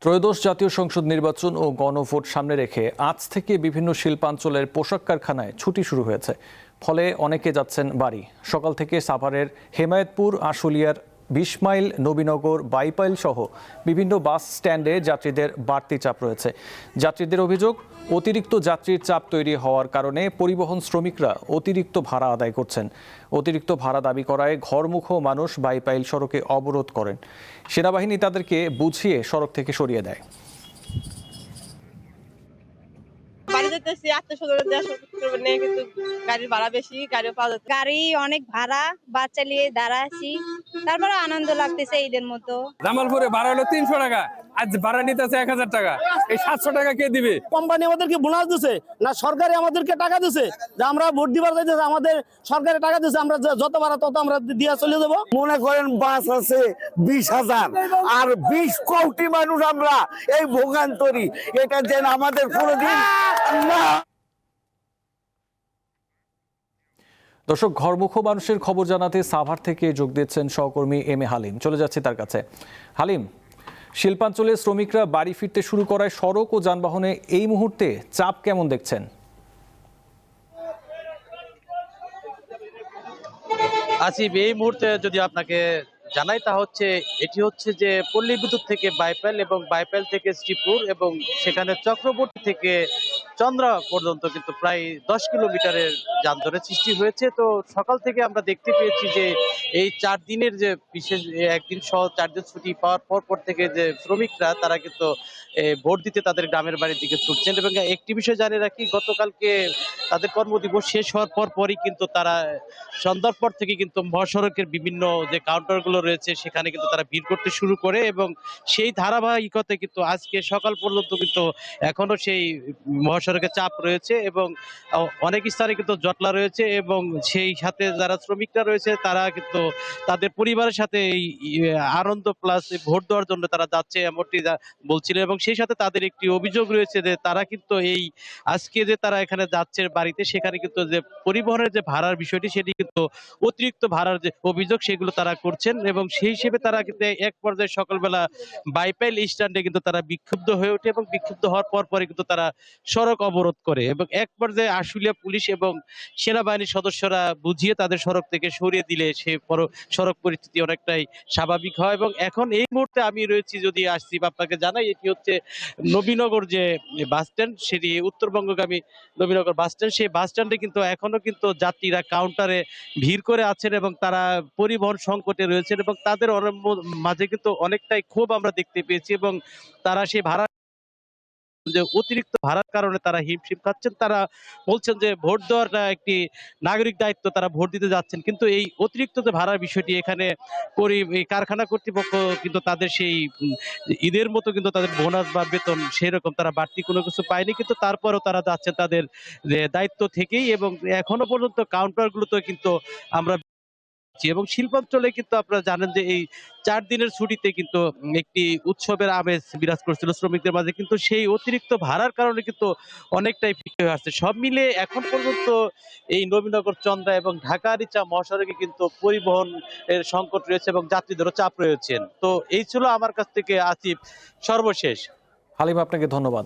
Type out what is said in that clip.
ত্রয়োদশ জাতীয় সংসদ নির্বাচন ও গণভোট সামনে রেখে আজ থেকে বিভিন্ন শিল্পাঞ্চলের পোশাক কারখানায় ছুটি শুরু হয়েছে। ফলে অনেকে যাচ্ছেন বাড়ি। সকাল থেকে সাভারের হেমায়েতপুর, আশুলিয়ার ২০ মাইল, নবীনগর, বাইপাইল সহ বিভিন্ন বাস স্ট্যান্ডে যাত্রীদের বাড়তি চাপ রয়েছে। যাত্রীদের অভিযোগ, অতিরিক্ত যাত্রীর চাপ তৈরি হওয়ার কারণে পরিবহন শ্রমিকরা অতিরিক্ত ভাড়া আদায় করছেন। অতিরিক্ত ভাড়া দাবি করায় ঘরমুখো মানুষ বাইপাইল সড়কে অবরোধ করেন। সেনাবাহিনী তাদেরকে বুঝিয়ে সড়ক থেকে সরিয়ে দেয়। বাড়ি যেতেছি, আত্মীয়-স্বজনের দেয়া নিয়ে, কিন্তু গাড়ির ভাড়া বেশি, গাড়িও পাওয়া যাচ্ছে। গাড়ি অনেক ভাড়া, বাচ্চা নিয়ে দাঁড়া আছি, তারপরে আনন্দ লাগতেছে ঈদের মতো। জামালপুরে ভাড়া হলো ৩০০ টাকা, আজ ভাড়া নিতেছে ১০০০ টাকা। এই ৭০০ টাকা কে দিবে? কোম্পানি আমাদেরকে বোনাস দিছে না, সরকারি আমাদেরকে টাকা দিছে যে আমরা ভোট দিবার যাইতেছে, আমাদের সরকারি টাকা দিছে, আমরা যত ভাড়া তত আমরা দিয়া চলে যাবো। মনে করেন বাস আছে ২০,০০০ আর ২০ কোটি মানুষ আমরা এই ভোগান্তরি, এটা যেন আমাদের কোনোদিন না। দর্শক, ঘরমুখো মানুষের খবর জানাতে সাভার থেকে যোগ দিচ্ছেন সহকর্মী এম এ হালিম। চলে যাচ্ছি তার কাছে। হালিম, শিল্পাঞ্চলের শ্রমিকরা বাড়ি ফিরতে শুরু করায় সড়ক ও যানবাহনে এই মুহূর্তে চাপ কেমন দেখছেন? আসিফ, এই মুহূর্তে যদি আপনাকে জানাই তা হচ্ছে এটি হচ্ছে যে পল্লী বিদ্যুৎ থেকে বাইপাইল এবং বাইপাইল থেকে শ্রীপুর এবং সেখানে চক্রবর্তী থেকে চন্দ্রা পর্যন্ত কিন্তু প্রায় ১০ কিলোমিটারের যানজটের সৃষ্টি হয়েছে। তো সকাল থেকে আমরা দেখতে পেয়েছি যে এই ৪ দিনের যে বিশেষ একদিন সহ ৪ দিন ছুটি পাওয়ার পর থেকে যে শ্রমিকরা তারা কিন্তু ভোট দিতে তাদের গ্রামের বাড়ির দিকে ছুটছেন। এবং একটি বিষয় জানিয়ে রাখি, গতকালকে তাদের কর্মদিবস শেষ হওয়ার পরই কিন্তু তারা সন্ধ্যার পর থেকে কিন্তু মহাসড়কের বিভিন্ন যে কাউন্টারগুলো রয়েছে সেখানে কিন্তু তারা ভিড় করতে শুরু করে এবং সেই ধারাবাহিকতায় কিন্তু আজকে সকাল পর্যন্ত কিন্তু এখনো সেই মহাসড়কে চাপ রয়েছে এবং অনেক স্থানে কিন্তু জটলা রয়েছে এবং সেই সাথে যারা শ্রমিকরা রয়েছে তারা কিন্তু তাদের পরিবারের সাথে এই আনন্দ প্লাস ভোট দেওয়ার জন্য তারা যাচ্ছে এমনটি বলছিলেন। এবং সেই সাথে তাদের একটি অভিযোগ রয়েছে যে তারা কিন্তু এই আজকে যে তারা এখানে যাচ্ছে বাড়িতে, সেখানে কিন্তু যে পরিবহনের যে ভাড়ার বিষয়টি সেটি কিন্তু অতিরিক্ত ভাড়ার যে অভিযোগ সেগুলো তারা করছেন এবং সেই হিসেবে তারা কিন্তু এক পর্যায়ে সকালবেলা বাইপাইল স্ট্যান্ডে কিন্তু তারা বিক্ষুব্ধ হয়ে ওঠে এবং বিক্ষুব্ধ হওয়ার পরে কিন্তু তারা সড়ক অবরোধ করে এবং এক পর্যায়ে আশুলিয়া পুলিশ এবং সেনাবাহিনীর সদস্যরা বুঝিয়ে তাদের সড়ক থেকে সরিয়ে দিলে সে সড়ক পরিস্থিতি অনেকটাই স্বাভাবিক হয়। এবং এখন এই মুহূর্তে আমি রয়েছি, যদি আসছি আপনাকে জানাই, এটি হচ্ছে নবীনগর যে বাস স্ট্যান্ড, সেটি উত্তরবঙ্গগামী নবীনগর বাস স্ট্যান্ড। সেই বাস স্ট্যান্ডে কিন্তু এখনো কিন্তু যাত্রীরা কাউন্টারে ভিড় করে আছেন এবং তারা পরিবহন সংকটে রয়েছেন এবং তাদের মাঝে কিন্তু অনেকটাই ক্ষোভ আমরা দেখতে পেয়েছি এবং তারা সেই ভাড়া যে অতিরিক্ত ভাড়ার কারণে তারা হিমশিম খাচ্ছেন। তারা বলছেন যে ভোট দেওয়াটা একটি নাগরিক দায়িত্ব, তারা ভোট দিতে যাচ্ছেন, কিন্তু এই অতিরিক্ত যে ভাড়ার বিষয়টি এখানে এই কারখানা কর্তৃপক্ষ কিন্তু তাদের সেই ঈদের মতো কিন্তু তাদের বোনাস বা বেতন সেরকম তারা বাড়তি কোনো কিছু পায়নি, কিন্তু তারপরেও তারা যাচ্ছেন তাদের দায়িত্ব থেকেই এবং এখনো পর্যন্ত কাউন্টারগুলোতে কিন্তু আমরা এবং শিল্পাঞ্চলে কিন্তু আপনারা জানেন যে এই ৪ দিনের ছুটিতে কিন্তু একটি উৎসবের আমেজ বিরাজ করছিল শ্রমিকদের মাঝে, কিন্তু সেই অতিরিক্ত ভাড়ার কারণে কিন্তু অনেকটাই ফিকে হয়ে আসছে। সব মিলে এখন পর্যন্ত এই নবীনগর, চন্দ্রা এবং ঢাকা রিচা মহাসড়কে কিন্তু পরিবহন এর সংকট রয়েছে এবং যাত্রীদেরও চাপ রয়েছেন। তো এই ছিল আমার কাছ থেকে আসিফ সর্বশেষ। হালিম, আপনাকে ধন্যবাদ।